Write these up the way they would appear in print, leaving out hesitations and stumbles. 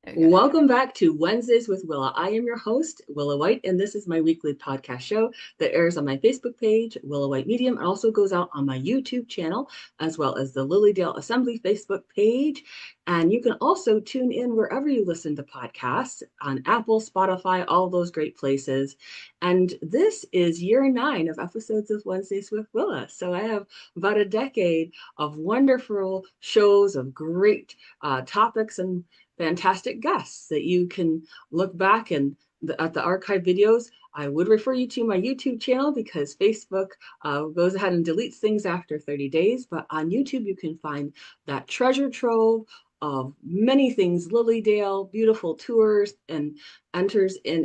There we go. Welcome back to Wednesdays with Willa. I am your host, Willa White, and this is my weekly podcast show that airs on my Facebook page, Willa White Medium, and also goes out on my YouTube channel, as well as the Lilydale Assembly Facebook page. And you can also tune in wherever you listen to podcasts on Apple, Spotify, all those great places. And this is year 9 of episodes of Wednesdays with Willa. So I have about a decade of wonderful shows of great topics and fantastic guests that you can look back and at the archive videos. I would refer you to my YouTube channel because Facebook goes ahead and deletes things after 30 days. But on YouTube, you can find that treasure trove of many things, Lilydale, beautiful tours, and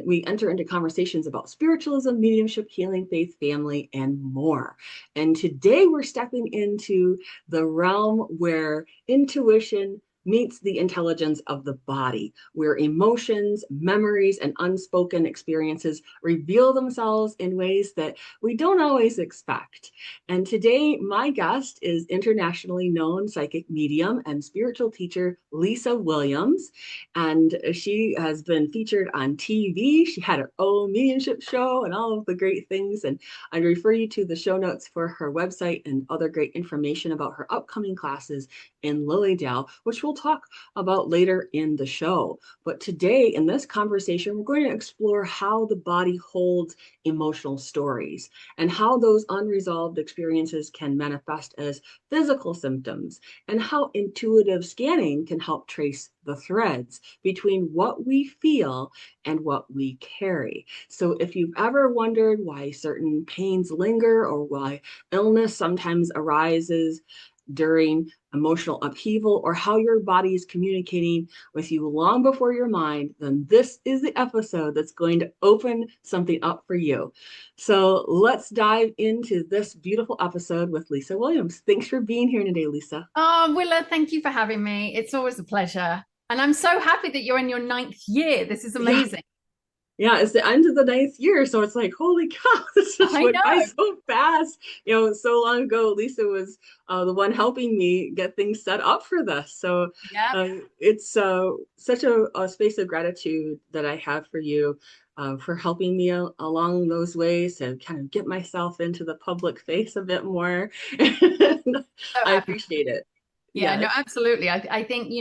we enter into conversations about spiritualism, mediumship, healing, faith, family, and more. And today we're stepping into the realm where intuition meets the intelligence of the body, where emotions, memories, and unspoken experiences reveal themselves in ways that we don't always expect. And today, my guest is internationally known psychic medium and spiritual teacher Lisa Williams. And she has been featured on TV. She had her own mediumship show and all of the great things. And I'd refer you to the show notes for her website and other great information about her upcoming classes in Lilydale, which we'll talk about later in the show. But today, in this conversation, we're going to explore how the body holds emotional stories and how those unresolved experiences can manifest as physical symptoms, and how intuitive scanning can help trace the threads between what we feel and what we carry. So if you've ever wondered why certain pains linger or why illness sometimes arises during emotional upheaval, or how your body is communicating with you long before your mind, then this is the episode that's going to open something up for you. So let's dive into this beautiful episode with Lisa Williams. Thanks for being here today, Lisa. Oh, Willa, thank you for having me. It's always a pleasure. And I'm so happy that you're in your 9th year. This is Yeah, amazing. yeah, it's the end of the 9th year, so it's like, holy cow, this just I went by know. so fast. So long ago, Lisa was the one helping me get things set up for this. So Yeah. it's such a space of gratitude that I have for you, for helping me along those ways to kind of get myself into the public face a bit more. So I happy. appreciate it. Yeah, no, Yes, absolutely. I think,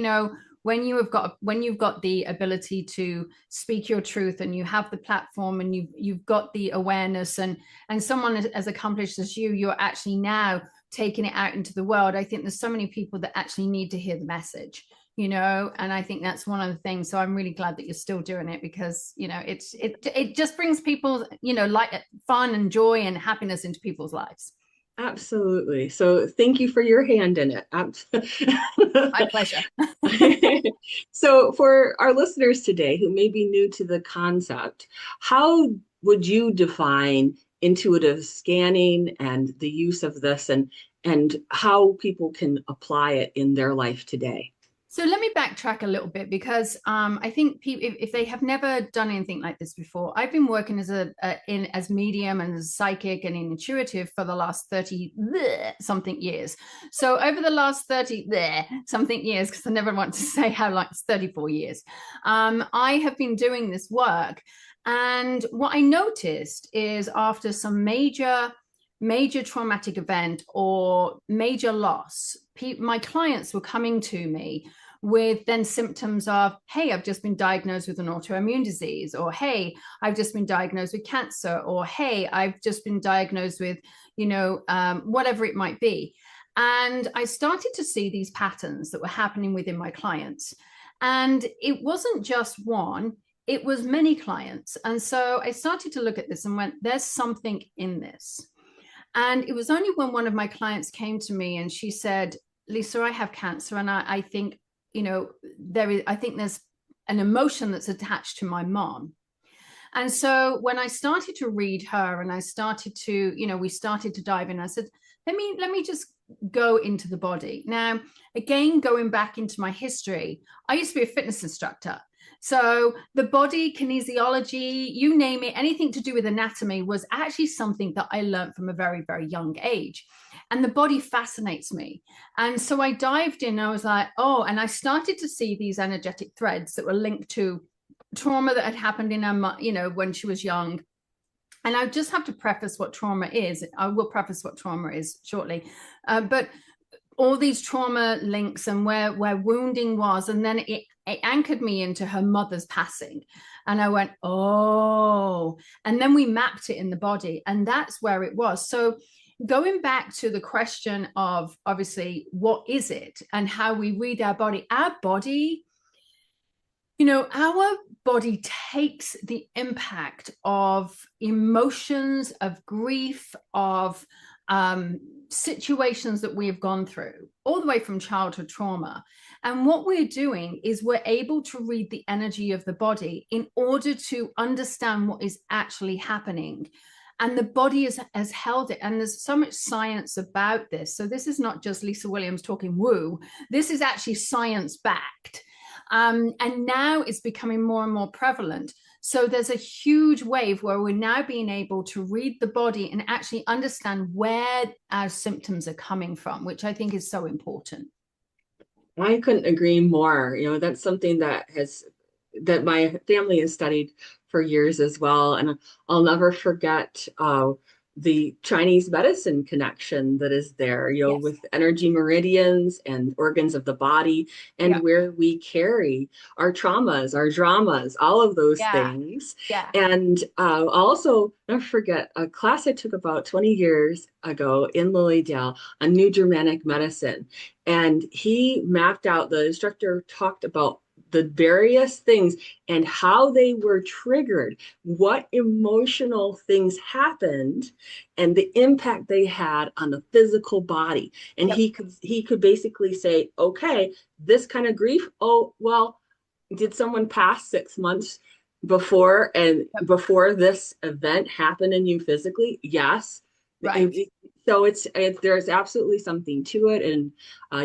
when you've got the ability to speak your truth and you have the platform and you've got the awareness and someone as accomplished as you're actually now taking it out into the world. I think there's so many people that actually need to hear the message, and I think that's one of the things. So I'm really glad that you're still doing it because, it just brings people, like fun and joy and happiness into people's lives. absolutely. So thank you for your hand in it. My pleasure. So, for our listeners today who may be new to the concept, how would you define intuitive scanning and the use of this, and how people can apply it in their life today? So let me backtrack a little bit because I think people, if they have never done anything like this before, I've been working as medium and as psychic and intuitive for the last 30 something years. So over the last 30 something years, because I never want to say how long, it's 34 years, I have been doing this work. And what I noticed is after some major traumatic event or major loss, my clients were coming to me with then symptoms of, hey, I've just been diagnosed with an autoimmune disease, or hey, I've just been diagnosed with cancer, or hey, I've just been diagnosed with, whatever it might be. And I started to see these patterns that were happening within my clients. And it wasn't just one, it was many clients. And so I started to look at this and went, there's something in this. And it was only when one of my clients came to me and she said, Lisa, I have cancer. And I think, I think there's an emotion that's attached to my mom. And so when I started to read her and I started to, we started to dive in, I said, let me just go into the body. Now, again, going back into my history, I used to be a fitness instructor. So the body, kinesiology, you name it, anything to do with anatomy was actually something that I learned from a very, very young age. and the body fascinates me. And so I dived in. I was like, oh, and I started to see these energetic threads that were linked to trauma that had happened in her, when she was young. And I just have to preface what trauma is. I will preface what trauma is shortly, but all these trauma links and where wounding was, and then it anchored me into her mother's passing, and I went, oh, and then we mapped it in the body, and that's where it was. So going back to the question of obviously what is it and how we read our body, our body takes the impact of emotions, of grief, of situations that we have gone through, all the way from childhood trauma. And what we're doing is we're able to read the energy of the body in order to understand what is actually happening. And the body has held it. And there's so much science about this. So this is not just Lisa Williams talking woo. This is actually science backed. And now it's becoming more and more prevalent. So there's a huge wave where we're now being able to read the body and actually understand where our symptoms are coming from, which I think is so important. I couldn't agree more. That's something that my family has studied for years as well. And I'll never forget the Chinese medicine connection that is there, Yes. with energy meridians and organs of the body, and Yeah. where we carry our traumas, our dramas, all of those Yeah. things. Yeah. And also, never forget a class I took about 20 years ago in Lilydale on New Germanic medicine. And he mapped out, the instructor talked about the various things and how they were triggered, what emotional things happened, and the impact they had on the physical body. And Yep. he could basically say, okay, this kind of grief, oh, well, did someone pass 6 months before Yep. before this event happened in you physically? Yes. Right. So there's absolutely something to it, and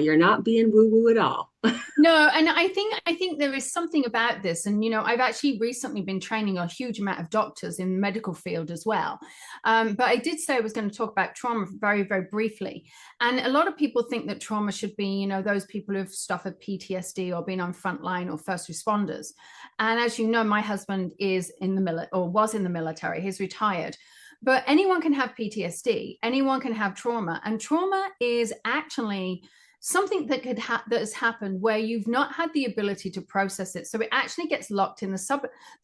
you're not being woo woo at all. No, and I think there is something about this, and I've actually recently been training a huge amount of doctors in the medical field as well. But I did say I was going to talk about trauma very, very briefly, and a lot of people think that trauma should be, those people who've suffered PTSD or been on frontline or first responders. And as you know, my husband is in the military, or was in the military. He's retired. But anyone can have PTSD, anyone can have trauma, and trauma is actually something that that has happened where you've not had the ability to process it. So it actually gets locked in the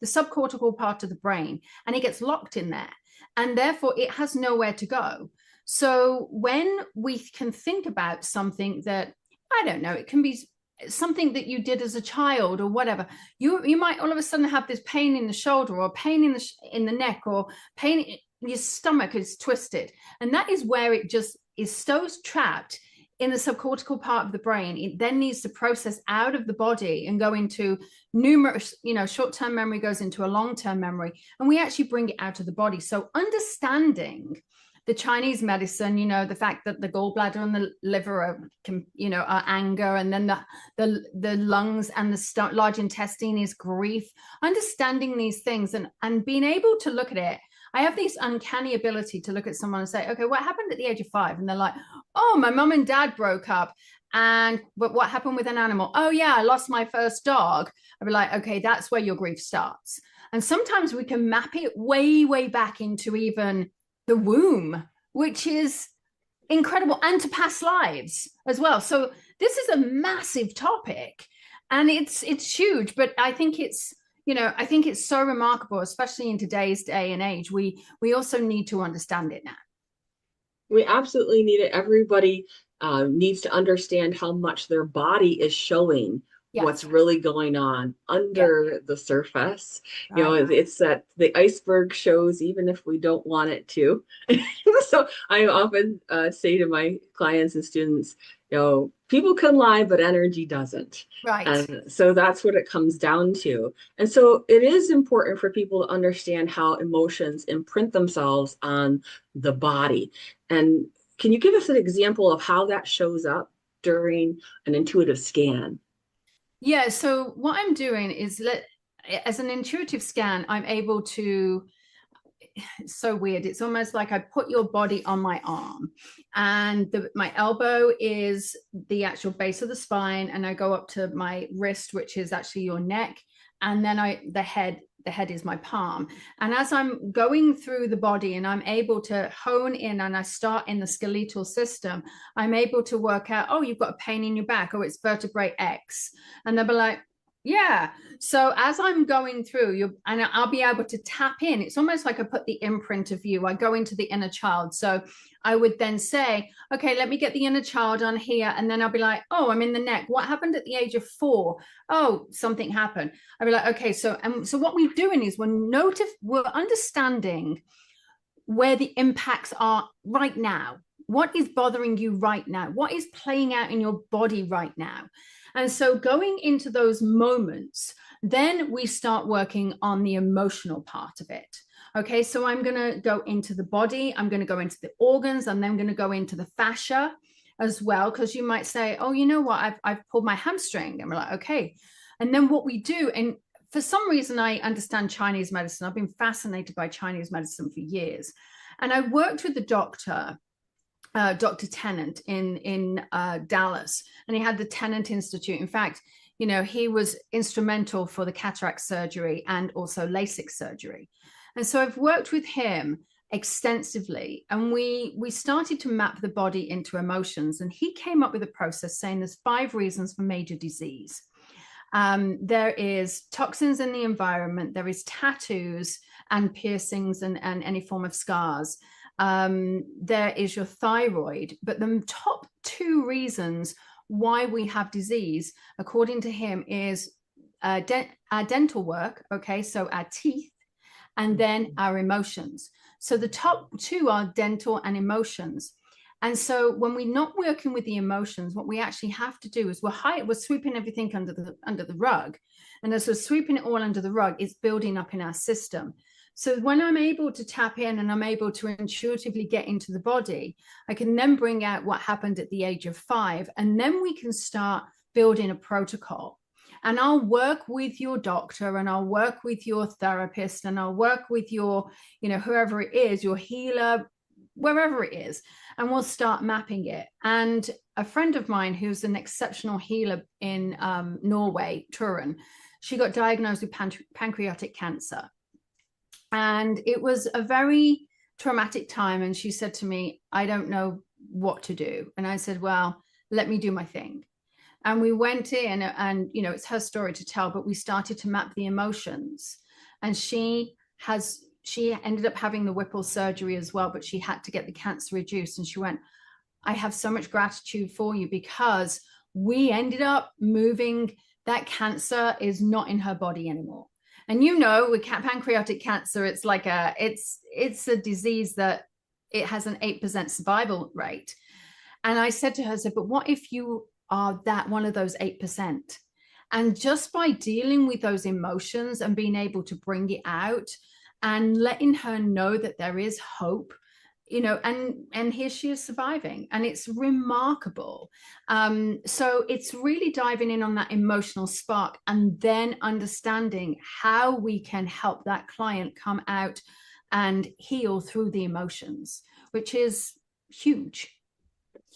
subcortical part of the brain, and it gets locked in there, and therefore it has nowhere to go. So when we can think about something that, I don't know, it can be something that you did as a child or whatever, you might all of a sudden have this pain in the shoulder, or pain in the neck, or pain, your stomach is twisted, and that is where it just is so trapped in the subcortical part of the brain. It then needs to process out of the body and go into numerous, short-term memory goes into a long-term memory, and we actually bring it out of the body. So understanding the Chinese medicine, the fact that the gallbladder and the liver are anger, and then the lungs and the large intestine is grief. Understanding these things and being able to look at it. I have this uncanny ability to look at someone and say, okay, what happened at the age of 5? And they're like, oh, my mom and dad broke up. But what happened with an animal? Oh yeah, I lost my first dog. I'd be like, okay, that's where your grief starts. And sometimes we can map it way, way back into even the womb, which is incredible, and to past lives as well. So this is a massive topic, and it's huge, but I think it's so remarkable, especially in today's day and age. We also need to understand it now. We absolutely need it. Everybody needs to understand how much their body is showing what's Yes. really going on under the surface. Right. It's that the iceberg shows even if we don't want it to. So I often say to my clients and students, people can lie, but energy doesn't. Right. And so that's what it comes down to. And so it is important for people to understand how emotions imprint themselves on the body. And can you give us an example of how that shows up during an intuitive scan? Yeah. So what I'm doing is, as an intuitive scan, I'm able to it's so weird. It's almost like I put your body on my arm, and my elbow is the actual base of the spine, and I go up to my wrist, which is actually your neck, and then the head is my palm. And as I'm going through the body and I'm able to hone in and I start in the skeletal system, I'm able to work out, oh, you've got a pain in your back, oh, it's vertebrae X. And they'll be like, yeah. So as I'm going through you, and I'll be able to tap in, it's almost like I put the imprint of you, I go into the inner child. So I would then say, okay, let me get the inner child on here. And then I'll be like, oh, I'm in the neck. What happened at the age of 4? Oh, something happened. I'll be like, okay, so what we're doing is we're understanding where the impacts are right now. What is bothering you right now? What is playing out in your body right now? And so going into those moments, then we start working on the emotional part of it. Okay, so I'm going to go into the body, I'm going to go into the organs, and then going to go into the fascia as well, because you might say, oh, you know what, I've pulled my hamstring. And we're like, okay. And then what we do, and for some reason, I understand Chinese medicine. I've been fascinated by Chinese medicine for years. And I worked with the doctor, Dr. Tennant in Dallas, and he had the Tennant Institute. In fact, you know, he was instrumental for the cataract surgery and also LASIK surgery. And so I've worked with him extensively, and we started to map the body into emotions. And he came up with a process saying there's 5 reasons for major disease. There is toxins in the environment, there is tattoos and piercings and any form of scars. There is your thyroid, but the top 2 reasons why we have disease, according to him, is our dental work, okay, so our teeth, and then our emotions. So the top 2 are dental and emotions. And so when we're not working with the emotions, what we actually have to do is we're sweeping everything under the rug. And as we're sweeping it all under the rug, it's building up in our system. So when I'm able to tap in and I'm able to intuitively get into the body, I can then bring out what happened at the age of 5, and then we can start building a protocol. And I'll work with your doctor, and I'll work with your therapist, and I'll work with your, you know, whoever it is, your healer, wherever it is, and we'll start mapping it. And a friend of mine who's an exceptional healer in Norway, Turin, she got diagnosed with pancreatic cancer. And it was a very traumatic time. And she said to me, I don't know what to do. And I said, well, let me do my thing. And we went in, and, you know, it's her story to tell, but we started to map the emotions. And she ended up having the Whipple surgery as well, but she had to get the cancer reduced. And she went, I have so much gratitude for you, because we ended up moving, that cancer is not in her body anymore. And, you know, with pancreatic cancer, it's like it's a disease that it has an 8% survival rate. And I said to her, I said, but what if you are that one of those 8%? And just by dealing with those emotions and being able to bring it out and letting her know that there is hope, you know, and here she is surviving, and it's remarkable. So it's really diving in on that emotional spark, and then understanding how we can help that client come out and heal through the emotions, which is huge.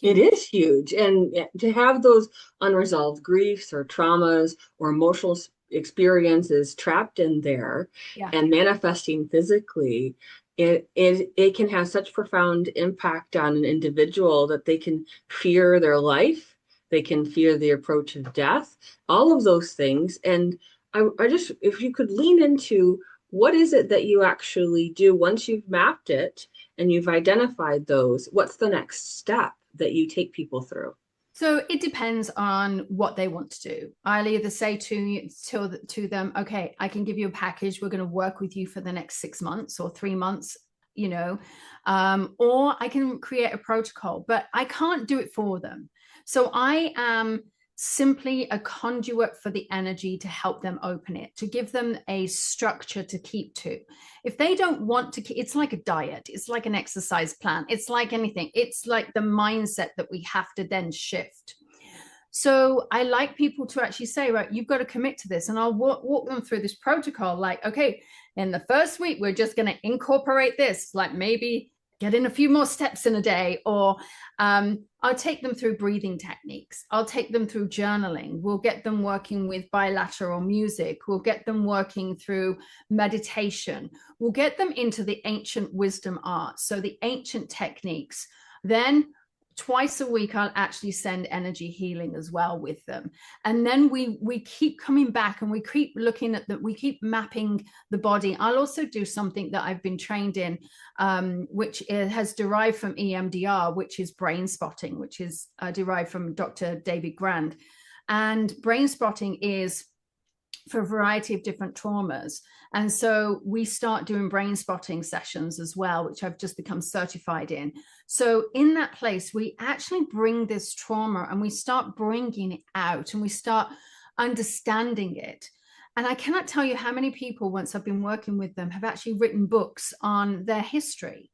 It is huge. And to have those unresolved griefs or traumas or emotional experiences trapped in there, Yeah. and manifesting physically, it can have such profound impact on an individual that they can fear their life, they can fear the approach of death, all of those things. And I just, if you could lean into what is it that you actually do once you've mapped it and you've identified those, what's the next step that you take people through? So it depends on what they want to do. I'll either say to them, okay, I can give you a package. We're going to work with you for the next 6 months or 3 months, you know, or I can create a protocol, but I can't do it for them. So I am simply a conduit for the energy to help them open it, to give them a structure to keep to. If they don't want to, it's like a diet, it's like an exercise plan, it's like anything, it's like the mindset that we have to then shift. So I like people to actually say, right, you've got to commit to this. And I'll walk them through this protocol. Like, okay, in the first week, we're just going to incorporate this, like maybe get in a few more steps in a day, or I'll take them through breathing techniques. I'll take them through journaling. We'll get them working with bilateral music. We'll get them working through meditation. We'll get them into the ancient wisdom arts, so the ancient techniques. Then twice a week I'll actually send energy healing as well with them, and then we keep coming back and we keep looking at that, we keep mapping the body. I'll also do something that I've been trained in, which has derived from EMDR, which is brain spotting, which is derived from Dr. David Grand. And brain spotting is for a variety of different traumas. And so we start doing brain spotting sessions as well, which I've just become certified in. So in that place, we actually bring this trauma and we start bringing it out and we start understanding it. And I cannot tell you how many people, once I've been working with them, have actually written books on their history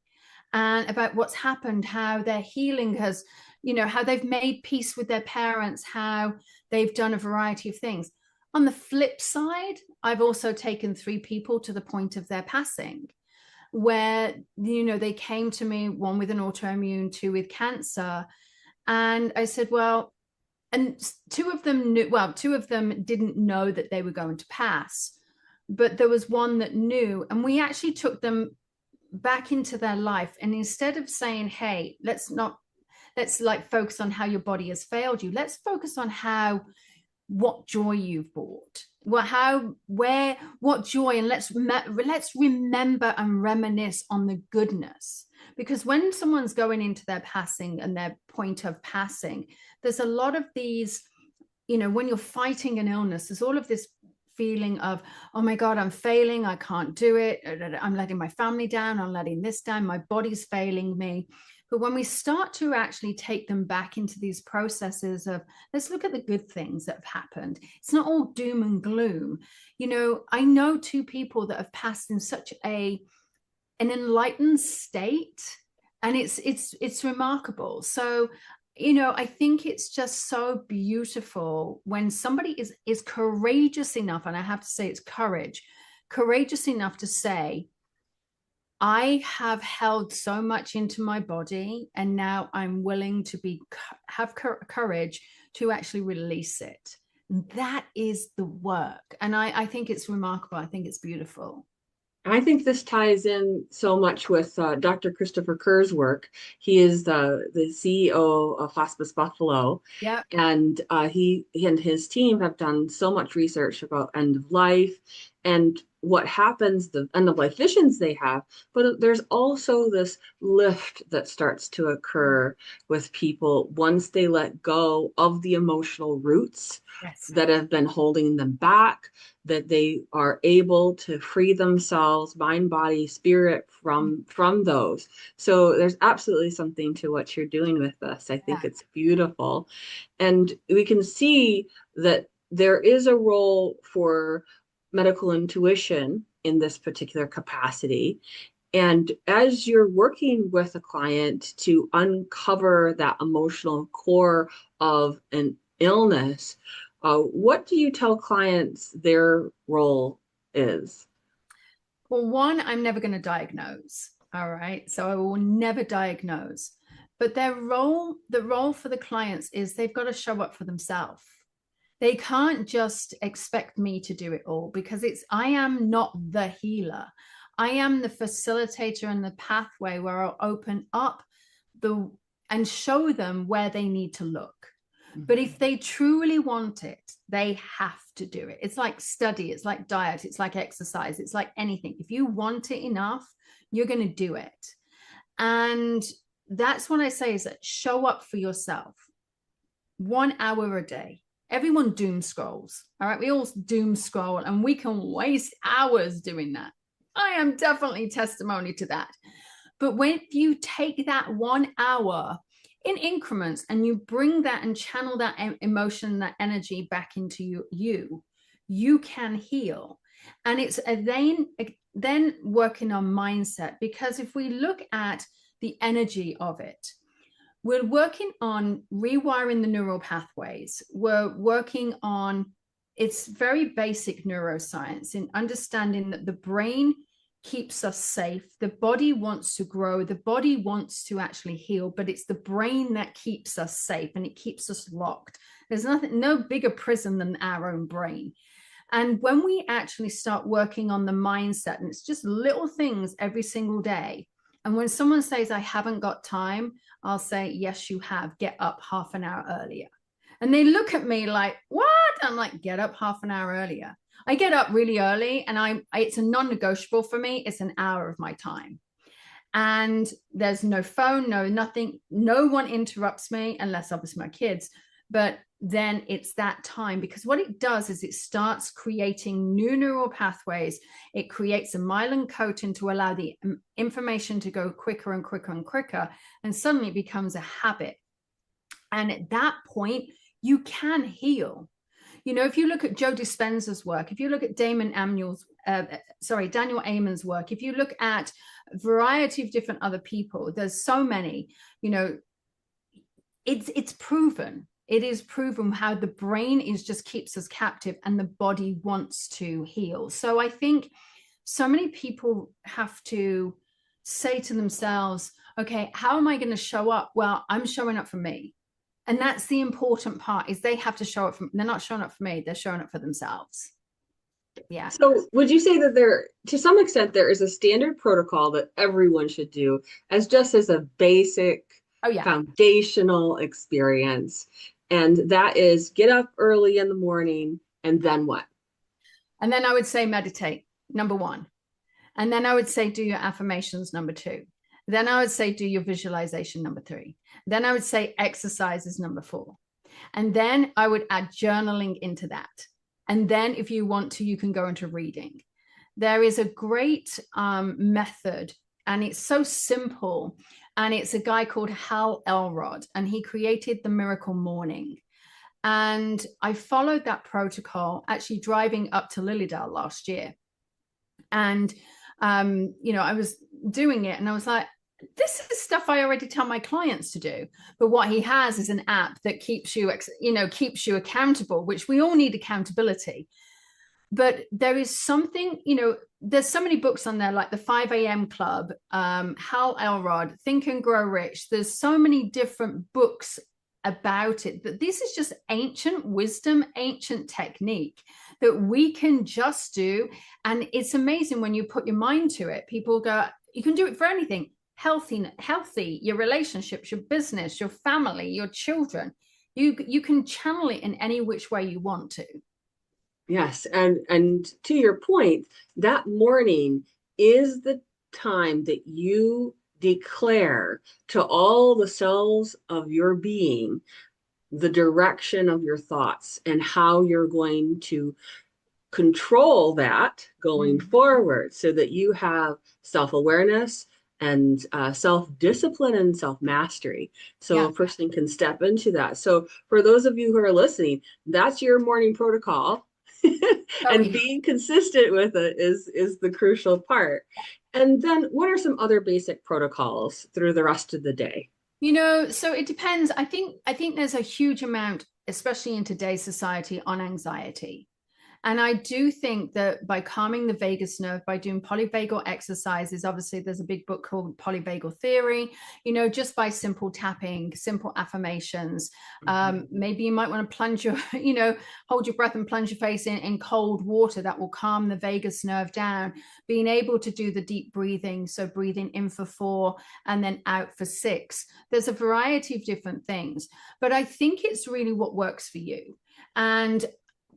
and about what's happened, how their healing has, how they've made peace with their parents, how they've done a variety of things. On the flip side, I've also taken 3 people to the point of their passing, where, they came to me, one with an autoimmune, 2 with cancer. And I said, well, and 2 of them knew, well, 2 of them didn't know that they were going to pass, but there was one that knew. And we actually took them back into their life. And instead of saying, hey, let's like focus on how your body has failed you, let's focus on what joy you've brought, what joy, and let's remember and reminisce on the goodness. Because when someone's going into their passing and their point of passing, there's a lot of these, when you're fighting an illness, there's all of this feeling of, oh my God, I'm failing, I can't do it, I'm letting my family down, I'm letting this down, my body's failing me. But when we start to actually take them back into these processes of, let's look at the good things that have happened. It's not all doom and gloom. I know 2 people that have passed in such an enlightened state, and it's remarkable. So, I think it's just so beautiful when somebody is courageous enough, and I have to say it's courageous enough to say, I have held so much into my body, and now I'm willing to have courage to actually release it. And that is the work. And I think it's remarkable. I think it's beautiful. I think this ties in so much with Dr. Christopher Kerr's work. He is the CEO of Hospice Buffalo, Yeah. and he and his team have done so much research about end of life and what happens, the end of life visions they have. But there's also this lift that starts to occur with people once they let go of the emotional roots that have been holding them back, that they are able to free themselves, mind, body, spirit, from those. So there's absolutely something to what you're doing with this. I think it's beautiful. And we can see that there is a role for medical intuition in this particular capacity. And as you're working with a client to uncover that emotional core of an illness, what do you tell clients their role is? Well, one, I'm never going to diagnose. All right. So I will never diagnose. But the role for the clients is they've got to show up for themselves. They can't just expect me to do it all, because I am not the healer. I am the facilitator and the pathway where I'll open up and show them where they need to look. But if they truly want it, they have to do it. It's like study, it's like diet, it's like exercise, it's like anything. If you want it enough, you're going to do it. And that's what I say, is that show up for yourself. 1 hour a day. Everyone doom scrolls. All right. We all doom scroll, and we can waste hours doing that. I am definitely testimony to that. But when you take that 1 hour in increments and you bring that and channel that emotion, that energy back into you can heal. And it's then working on mindset, because if we look at the energy of it, we're working on rewiring the neural pathways. We're working on, it's very basic neuroscience in understanding that the brain keeps us safe. The body wants to grow. The body wants to actually heal, but it's the brain that keeps us safe and it keeps us locked. There's nothing, no bigger prison than our own brain. And when we actually start working on the mindset, and it's just little things every single day. And when someone says, I haven't got time, I'll say, yes, you have. Get up half an hour earlier. And they look at me like, what? I'm like, get up half an hour earlier. I get up really early and it's a non-negotiable for me. It's an hour of my time. And there's no phone, no nothing. No one interrupts me unless obviously my kids. But then it's that time, because what it does is it starts creating new neural pathways. It creates a myelin coating to allow the information to go quicker and quicker and quicker. And suddenly it becomes a habit. And at that point, you can heal. You know, if you look at Joe Dispenza's work, if you look at Daniel Amen's work, if you look at a variety of different other people, there's so many, you know, it's proven. It is proven how the brain is just keeps us captive and the body wants to heal. So I think so many people have to say to themselves, okay, how am I going to show up? Well, I'm showing up for me. And that's the important part, is they have to show up for, they're not showing up for me, they're showing up for themselves. Yeah. So would you say that there, to some extent, there is a standard protocol that everyone should do as just as a basic foundational experience? And that is get up early in the morning and then what? And then I would say meditate, number one. And then I would say do your affirmations, number two. Then I would say do your visualization, number three. Then I would say exercise is number four. And then I would add journaling into that. And then if you want to, you can go into reading. There is a great method, and it's so simple. And it's a guy called Hal Elrod, and he created the Miracle Morning. And I followed that protocol actually driving up to Lilydale last year. And, you know, I was doing it and I was like, this is stuff I already tell my clients to do. But what he has is an app that keeps you, you know, keeps you accountable, which we all need accountability. But there is something, you know, there's so many books on there, like the 5 a.m. Club, Hal Elrod, Think and Grow Rich. There's so many different books about it, but this is just ancient wisdom, ancient technique that we can just do. And it's amazing when you put your mind to it. People go, you can do it for anything. Healthy, your relationships, your business, your family, your children. You can channel it in any which way you want to. Yes, and to your point, that morning is the time that you declare to all the cells of your being the direction of your thoughts and how you're going to control that going forward, so that you have self-awareness and self-discipline and self-mastery. So a person can step into that. So for those of you who are listening, that's your morning protocol. And being consistent with it is the crucial part. And then what are some other basic protocols through the rest of the day? You know, so it depends. I think there's a huge amount, especially in today's society, on anxiety. And I do think that by calming the vagus nerve, by doing polyvagal exercises, obviously there's a big book called Polyvagal Theory, you know, just by simple tapping, simple affirmations. Maybe you might want to plunge your, you know, hold your breath and plunge your face in cold water. That will calm the vagus nerve down. Being able to do the deep breathing. So breathing in for 4 and then out for 6. There's a variety of different things, but I think it's really what works for you. And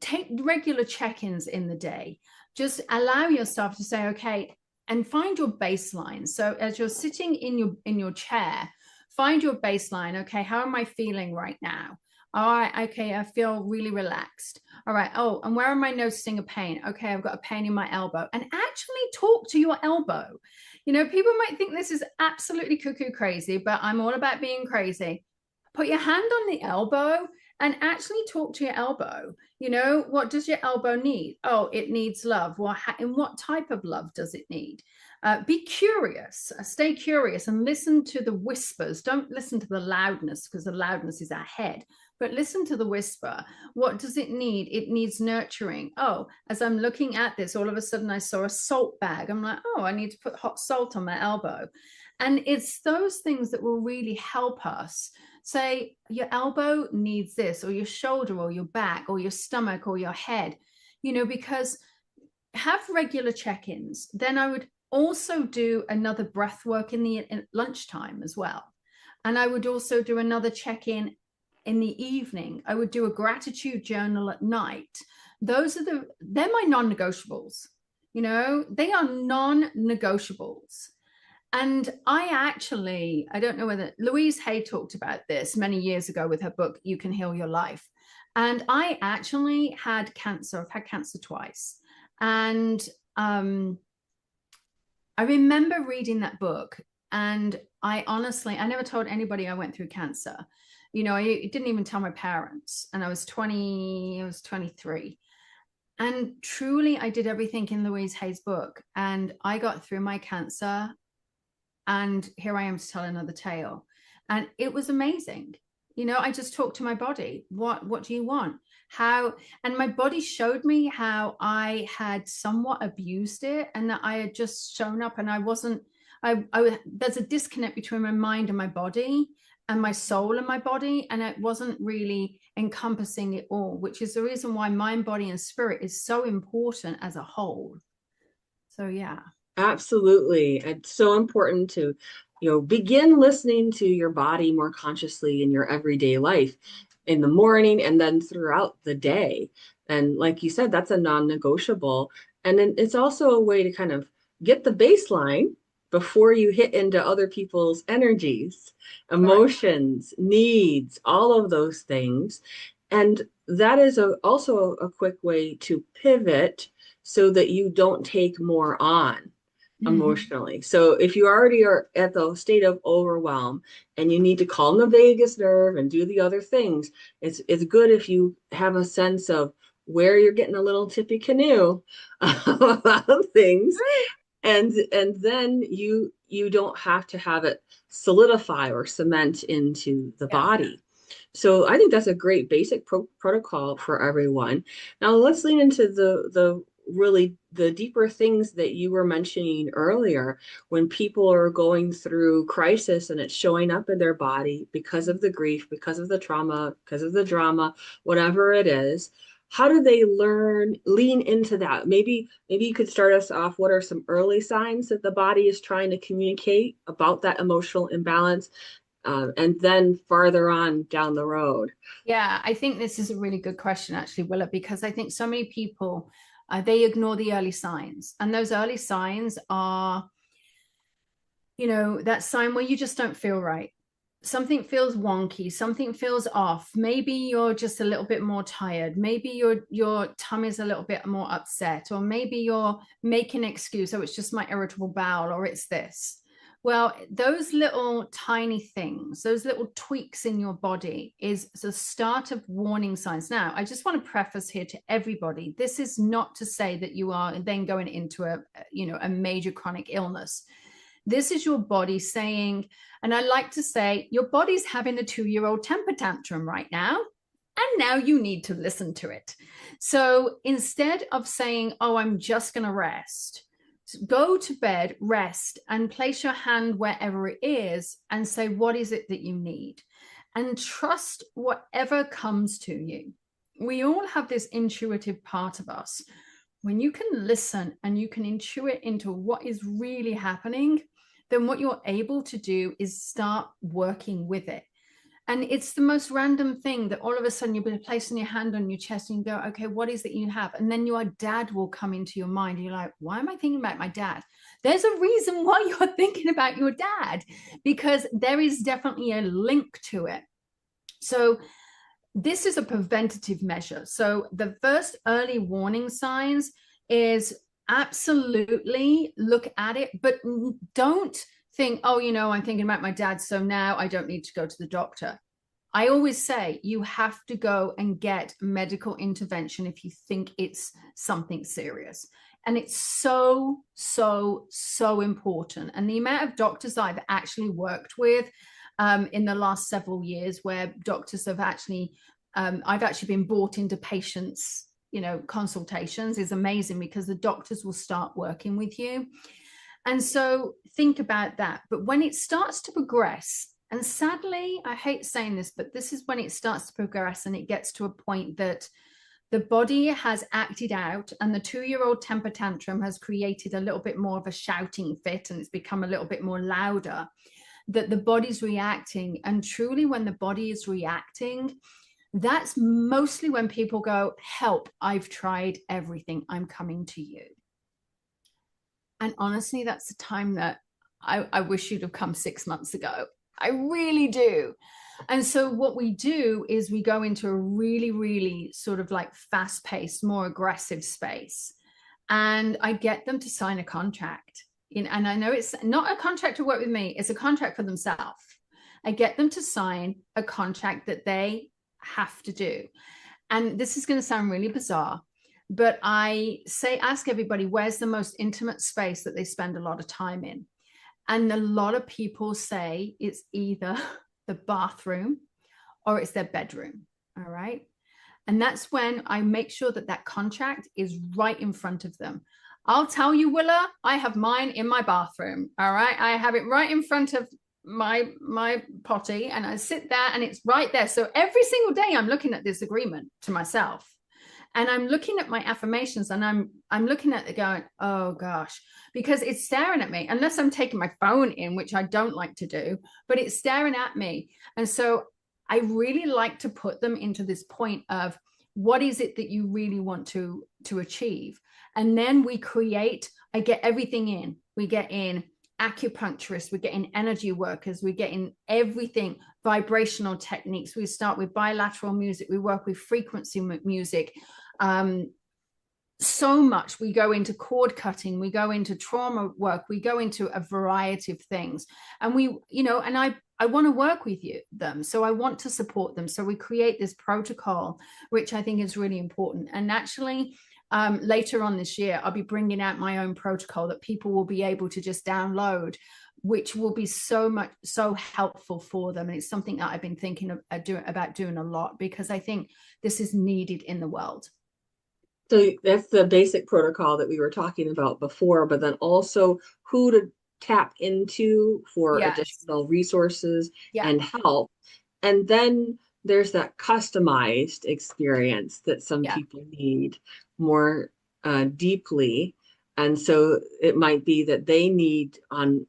take regular check-ins in the day. Just allow yourself to say, okay, and find your baseline. So as you're sitting in your chair, find your baseline. Okay, how am I feeling right now? All right, okay, I feel really relaxed. All right, oh, and where am I noticing a pain? Okay, I've got a pain in my elbow. And actually talk to your elbow. You know, people might think this is absolutely cuckoo crazy, but I'm all about being crazy. Put your hand on the elbow and actually talk to your elbow. You know, what does your elbow need? Oh, it needs love. Well, and what type of love does it need? Be curious, stay curious, and listen to the whispers. Don't listen to the loudness, because the loudness is our head, but listen to the whisper. What does it need? It needs nurturing. Oh, as I'm looking at this, all of a sudden I saw a salt bag. I'm like, oh, I need to put hot salt on my elbow. And it's those things that will really help us say, your elbow needs this, or your shoulder, or your back, or your stomach, or your head, you know, because have regular check-ins. Then I would also do another breath work in lunchtime as well. And I would also do another check-in in the evening. I would do a gratitude journal at night. They're my non-negotiables. You know, they are non-negotiables. And I don't know whether Louise Hay talked about this many years ago with her book, You Can Heal Your Life. And I actually had cancer. I've had cancer twice. And I remember reading that book, and I never told anybody I went through cancer. You know, I didn't even tell my parents. And I was 23. And truly, I did everything in Louise Hay's book. And I got through my cancer. And here I am to tell another tale. And it was amazing. You know, I just talked to my body. What do you want? How? And my body showed me how I had somewhat abused it, and that I had just shown up, and I wasn't, there's a disconnect between my mind and my body, and my soul and my body. And it wasn't really encompassing it all, which is the reason why mind, body, and spirit is so important as a whole. So, yeah. Absolutely. It's so important to, begin listening to your body more consciously in your everyday life, in the morning and then throughout the day. And like you said, that's a non-negotiable. And then it's also a way to kind of get the baseline before you hit into other people's energies, emotions, needs, all of those things. And that is also a quick way to pivot so that you don't take more on emotionally. So if you already are at the state of overwhelm and you need to calm the vagus nerve and do the other things, it's good if you have a sense of where you're getting a little tippy canoe about things. And then you don't have to have it solidify or cement into the body. So I think that's a great basic protocol for everyone. Now let's lean into the really the deeper things that you were mentioning earlier, when people are going through crisis and it's showing up in their body because of the grief, because of the trauma, because of the drama, whatever it is. How do they lean into that? Maybe you could start us off. What are some early signs that the body is trying to communicate about that emotional imbalance? And then farther on down the road. Yeah, I think this is a really good question, actually, Willa, because I think so many people, they ignore the early signs. And those early signs are, you know, that sign where you just don't feel right. Something feels wonky, something feels off. Maybe you're just a little bit more tired. Maybe your tummy's a little bit more upset, or maybe you're making an excuse. Oh, it's just my irritable bowel, or it's this. Well, those little tiny things, those little tweaks in your body is the start of warning signs. Now, I just want to preface here to everybody, this is not to say that you are then going into a major chronic illness. This is your body saying, and I like to say, your body's having a 2-year-old temper tantrum right now, and now you need to listen to it. So instead of saying, oh, I'm just going to rest, go to bed, rest, and place your hand wherever it is and say, what is it that you need? And trust whatever comes to you. We all have this intuitive part of us. When you can listen and you can intuit into what is really happening, then what you're able to do is start working with it. And it's the most random thing that all of a sudden you'll be placing your hand on your chest and you go, okay, what is it you have? And then your dad will come into your mind. You're like, why am I thinking about my dad? There's a reason why you're thinking about your dad, because there is definitely a link to it. So this is a preventative measure. So the first early warning signs is absolutely look at it, but don't think, oh, I'm thinking about my dad, so now I don't need to go to the doctor. I always say you have to go and get medical intervention if you think it's something serious. And it's so, so, so important. And the amount of doctors I've actually worked with in the last several years, where doctors have actually, I've actually been brought into patients, consultations, is amazing, because the doctors will start working with you. And so think about that. But when it starts to progress, and sadly, I hate saying this, but this is when it starts to progress and it gets to a point that the body has acted out, and the 2-year-old temper tantrum has created a little bit more of a shouting fit, and it's become a little bit more louder, that the body's reacting. And truly, when the body is reacting, that's mostly when people go, help, I've tried everything, I'm coming to you. And honestly, that's the time that I wish you'd have come 6 months ago. I really do. And so what we do is we go into a really, really sort of like fast-paced, more aggressive space. And I get them to sign a contract. And I know it's not a contract to work with me, it's a contract for themselves. I get them to sign a contract that they have to do. And this is going to sound really bizarre, but I ask everybody, where's the most intimate space that they spend a lot of time in? And a lot of people say it's either the bathroom or it's their bedroom. All right. And that's when I make sure that that contract is right in front of them. I'll tell you, Willa, I have mine in my bathroom. All right. I have it right in front of my potty, and I sit there and it's right there. So every single day I'm looking at this agreement to myself. And I'm looking at my affirmations, and I'm looking at it going, oh gosh, because it's staring at me, unless I'm taking my phone in, which I don't like to do, but it's staring at me. And so I really like to put them into this point of, what is it that you really want to achieve? And then I get everything in. We get in acupuncturists, we get in energy workers, we get in everything, vibrational techniques. We start with bilateral music, we work with frequency music, so much. We go into cord cutting, we go into trauma work, we go into a variety of things. And I want to work with them. So I want to support them. So we create this protocol, which I think is really important. And actually, later on this year, I'll be bringing out my own protocol that people will be able to just download, which will be so helpful for them. And it's something that I've been thinking about doing a lot, because I think this is needed in the world. So that's the basic protocol that we were talking about before, but then also who to tap into for additional resources and help. And then there's that customized experience that some people need more deeply. And so it might be that they need on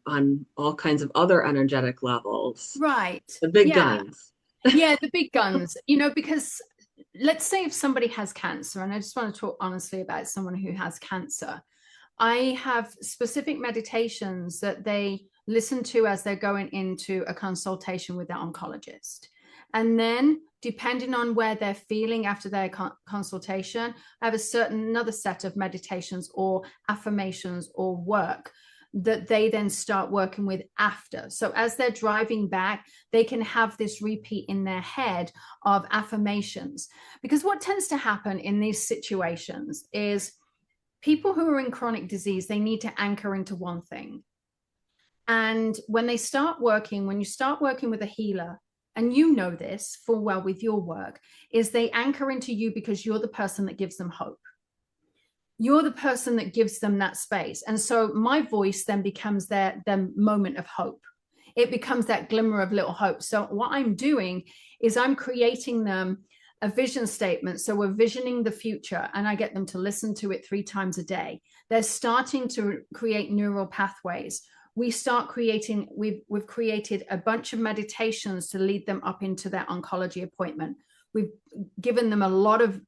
all kinds of other energetic levels. Right. The big guns. Yeah, the big guns, because let's say if somebody has cancer, and I just want to talk honestly about someone who has cancer, I have specific meditations that they listen to as they're going into a consultation with their oncologist. And then depending on where they're feeling after their consultation, I have another set of meditations or affirmations or work that they then start working with after. So as they're driving back, they can have this repeat in their head of affirmations. Because what tends to happen in these situations is people who are in chronic disease, they need to anchor into one thing. And when you start working with a healer, and you know this full well with your work, is they anchor into you because you're the person that gives them hope. You're the person that gives them that space. And so my voice then becomes their moment of hope. It becomes that glimmer of little hope. So what I'm doing is I'm creating them a vision statement. So we're visioning the future, and I get them to listen to it 3 times a day. They're starting to create neural pathways. We've created a bunch of meditations to lead them up into their oncology appointment. We've given them a lot of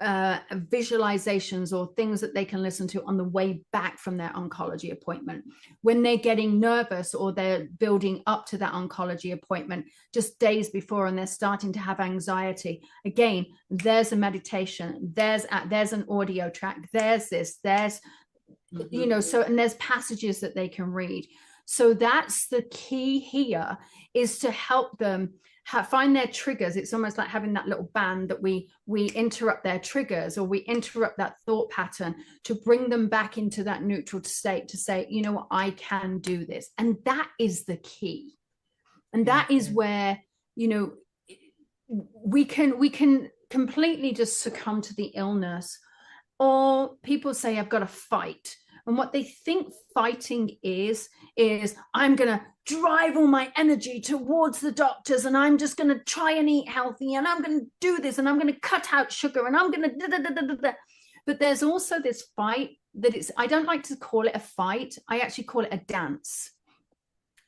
visualizations or things that they can listen to on the way back from their oncology appointment. When they're getting nervous or they're building up to that oncology appointment just days before and they're starting to have anxiety, again, there's a meditation, there's an audio track, there's this, there's, so, and there's passages that they can read. So that's the key here, is to help them find their triggers. It's almost like having that little band that we interrupt their triggers, or we interrupt that thought pattern to bring them back into that neutral state, to say, you know what, I can do this. And that is the key. And that is where, you know, we can completely just succumb to the illness. Or people say, I've got to fight. And what they think fighting is I'm going to drive all my energy towards the doctors, and I'm just going to try and eat healthy, and I'm going to do this, and I'm going to cut out sugar, and I'm going to. But there's also this fight that I don't like to call it a fight. I actually call it a dance.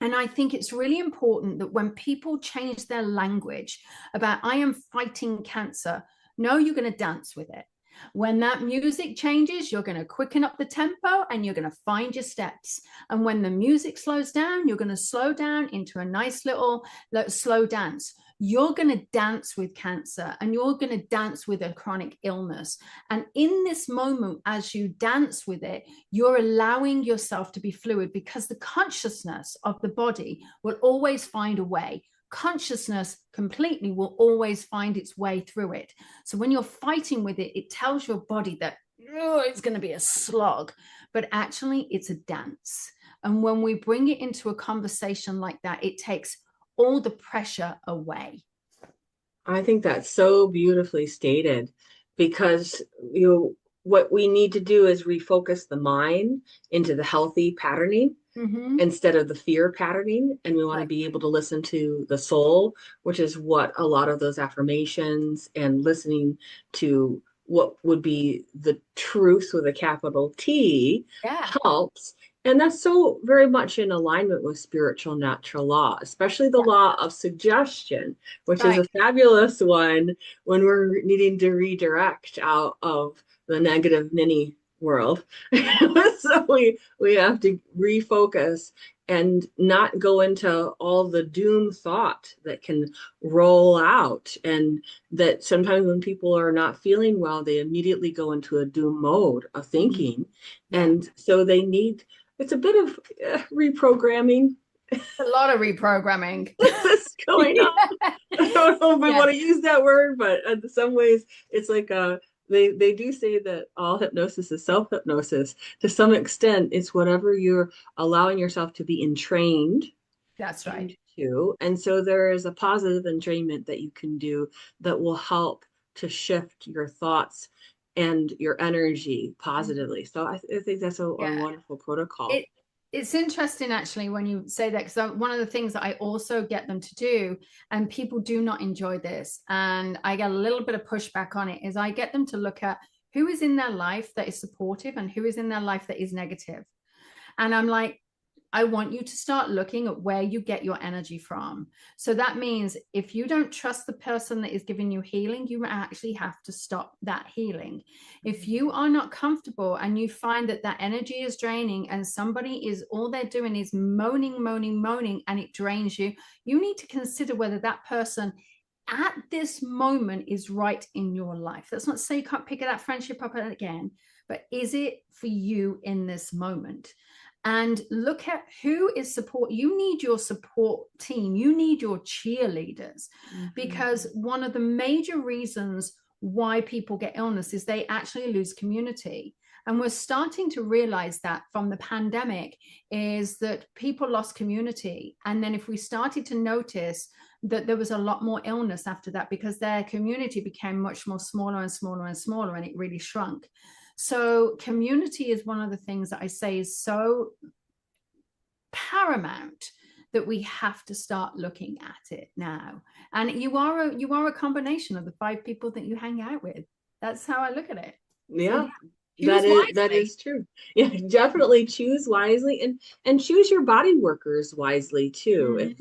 And I think it's really important that when people change their language about, I am fighting cancer, no, you're going to dance with it. When that music changes, you're going to quicken up the tempo, and you're going to find your steps. And when the music slows down, you're going to slow down into a nice little slow dance. You're going to dance with cancer, and you're going to dance with a chronic illness. And in this moment, as you dance with it, you're allowing yourself to be fluid, because the consciousness of the body will always find a way. Consciousness completely will always find its way through it. So when you're fighting with it, it tells your body that, oh, it's going to be a slog, but actually it's a dance. And when we bring it into a conversation like that, it takes all the pressure away. I think that's so beautifully stated, because what we need to do is refocus the mind into the healthy patterning, instead of the fear patterning. And we want to be able to listen to the soul, which is what a lot of those affirmations and listening to what would be the truth with a capital T helps. And that's so very much in alignment with spiritual natural law, especially the law of suggestion, which is a fabulous one when we're needing to redirect out of the negative ninny world. So we have to refocus and not go into all the doom thought that can roll out. And that sometimes when people are not feeling well, they immediately go into a doom mode of thinking. And so they need, it's a bit of reprogramming. A lot of reprogramming that's going on. I don't know if I want to use that word, but in some ways it's like they do say that all hypnosis is self-hypnosis. To some extent, it's whatever you're allowing yourself to be entrained. That's right. Into. And so there is a positive entrainment that you can do that will help to shift your thoughts and your energy positively. So I think that's a wonderful protocol. It's interesting actually when you say that, because one of the things that I also get them to do, and people do not enjoy this, and I get a little bit of pushback on it, is I get them to look at who is in their life that is supportive and who is in their life that is negative. And I'm like, I want you to start looking at where you get your energy from. So that means if you don't trust the person that is giving you healing, you actually have to stop that healing. If you are not comfortable and you find that that energy is draining, and somebody is, all they're doing is moaning, and it drains you, you need to consider whether that person at this moment is right in your life. That's not to say you can't pick that friendship up again, but is it for you in this moment? And look at who is support. You need your support team. You need your cheerleaders, because one of the major reasons why people get illness is they actually lose community. And we're starting to realize that from the pandemic, is that people lost community. And then if we started to notice that there was a lot more illness after that, because their community became much more smaller and smaller and smaller, and it really shrunk. So community is one of the things that I say is so paramount, that we have to start looking at it now. And you are a combination of the 5 people that you hang out with. That's how I look at it. Yeah. That is true. Yeah, definitely choose wisely, and choose your body workers wisely too.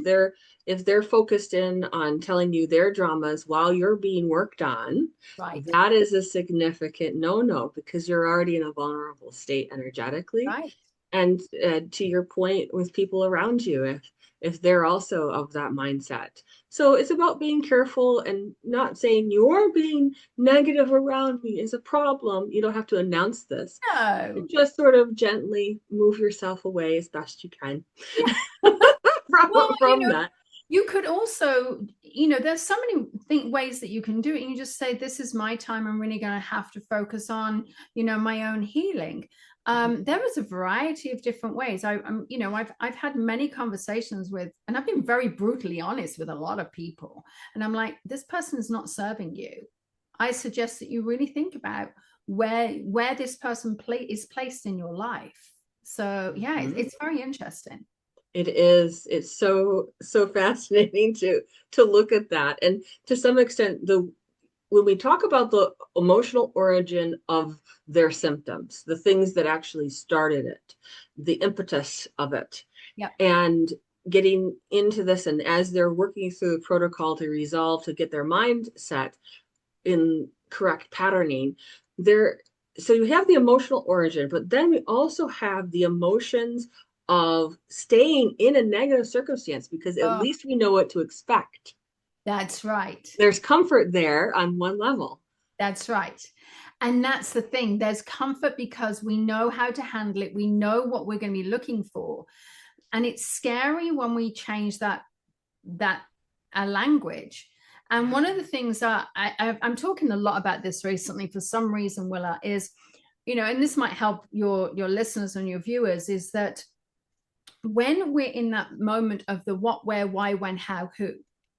If they're focused in on telling you their dramas while you're being worked on, that is a significant no, because you're already in a vulnerable state energetically. And to your point with people around you, if they're also of that mindset. So it's about being careful and not saying you're being negative around me is a problem. You don't have to announce this. No. Just sort of gently move yourself away as best you can Yeah. from, Well, from that. you could also, there's so many ways that you can do it. You just say, this is my time. I'm really going to have to focus on, my own healing. There is a variety of different ways. I've had many conversations with, and I've been very brutally honest with a lot of people. And I'm like, this person is not serving you. I suggest that you really think about where this person is placed in your life. So yeah, it's very interesting. It is. It's so fascinating to look at that. And to some extent, when we talk about the emotional origin of their symptoms, the things that actually started it, the impetus of it, Yeah. and getting into this, and as they're working through the protocol to resolve, to get their mindset in correct patterning, there, so you have the emotional origin, but then we also have the emotions of staying in a negative circumstance because at Oh, least we know what to expect. that's right. There's comfort there on one level. That's right. And that's the thing. There's comfort because we know how to handle it. We know what we're going to be looking for. And it's scary when we change that language. And one of the things that I'm talking a lot about this recently for some reason, Willa, is, and this might help your listeners and your viewers, is that when we're in that moment of the what, where, why, when, how, who,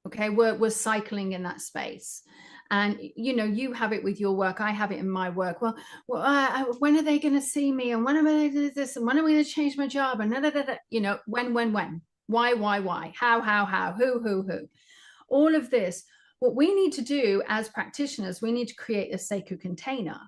okay, we're cycling in that space. And you have it with your work, I have it in my work. Well, when are they going to see me, and when am I going to do this, and when are we going to change my job, and when, why, how, who, all of this. What we need to do as practitioners, we need to create a sacred container,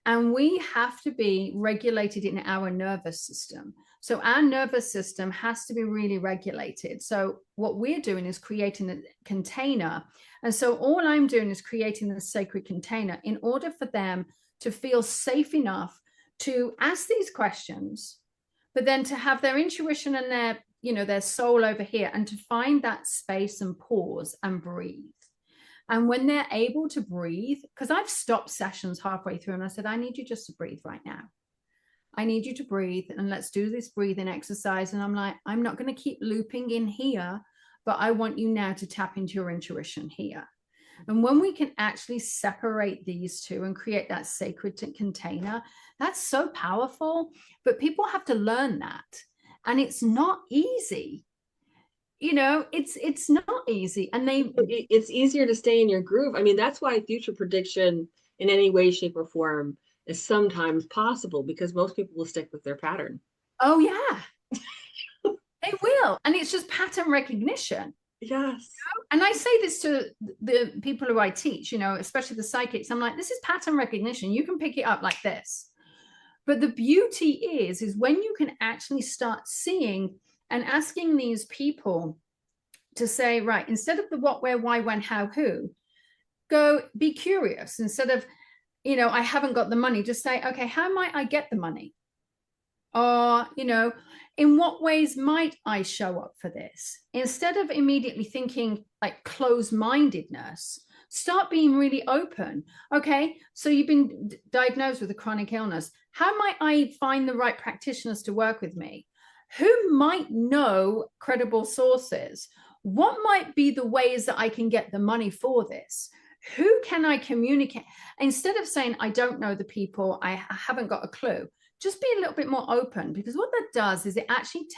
and we have to be regulated in our nervous system. So our nervous system has to be really regulated. So what we're doing is creating a container. And so all I'm doing is creating a sacred container in order for them to feel safe enough to ask these questions, but then to have their intuition and their soul over here, and to find that space and pause and breathe. And when they're able to breathe, because I've stopped sessions halfway through and I said, I need you just to breathe right now. I need you to breathe, and let's do this breathing exercise. And I'm like, I'm not going to keep looping in here, but I want you now to tap into your intuition here. And when we can actually separate these two and create that sacred container, that's so powerful. But people have to learn that. And it's not easy. It's not easy. And it's easier to stay in your groove. I mean, that's why future prediction in any way, shape, or form is sometimes possible, because most people will stick with their pattern. Oh yeah. They will. And it's just pattern recognition. Yes. And I say this to the people who I teach, especially the psychics. I'm like, this is pattern recognition. You can pick it up like this. But the beauty is when you can actually start seeing and asking these people to say, right, instead of the what, where, why, when, how, who, go be curious. Instead of, I haven't got the money, just say, okay, how might I get the money? Or, in what ways might I show up for this? Instead of immediately thinking like closed-mindedness, start being really open. Okay, so you've been diagnosed with a chronic illness. How might I find the right practitioners to work with me? Who might know credible sources? What might be the ways that I can get the money for this? Who can I communicate? Instead of saying, I don't know the people, I haven't got a clue, just be a little bit more open, because what that does is it actually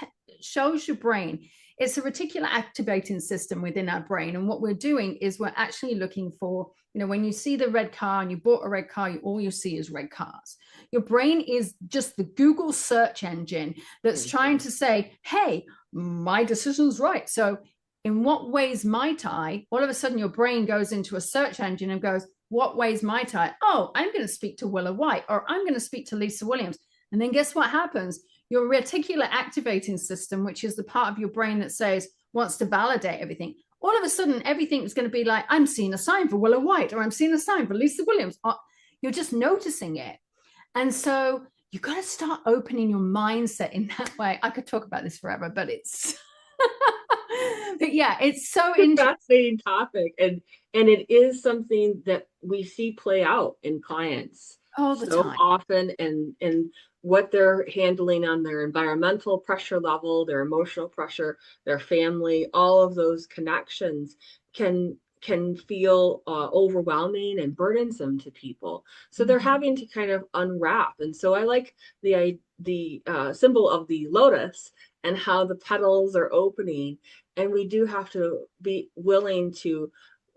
shows your brain. It's a reticular activating system within our brain. And what we're doing is we're actually looking for, when you see the red car and you bought a red car, all you see is red cars. Your brain is just the Google search engine that's trying to say, hey, my decision's right. So in what ways might I? All of a sudden your brain goes into a search engine and goes, what ways might I? Oh, I'm going to speak to Willa White, or I'm going to speak to Lisa Williams. And then guess what happens? Your reticular activating system, which is the part of your brain that wants to validate everything. All of a sudden, everything is going to be like, I'm seeing a sign for Willa White, or I'm seeing a sign for Lisa Williams. You're just noticing it. And so you've got to start opening your mindset in that way. I could talk about this forever, but it's But yeah, it's so A interesting fascinating topic, and it is something that we see play out in clients all the so time. often, and what they're handling on their environmental pressure level, their emotional pressure, their family, all of those connections can feel overwhelming and burdensome to people. So they're Mhm. having to kind of unwrap. And so I like the symbol of the lotus and how the petals are opening, and we do have to be willing to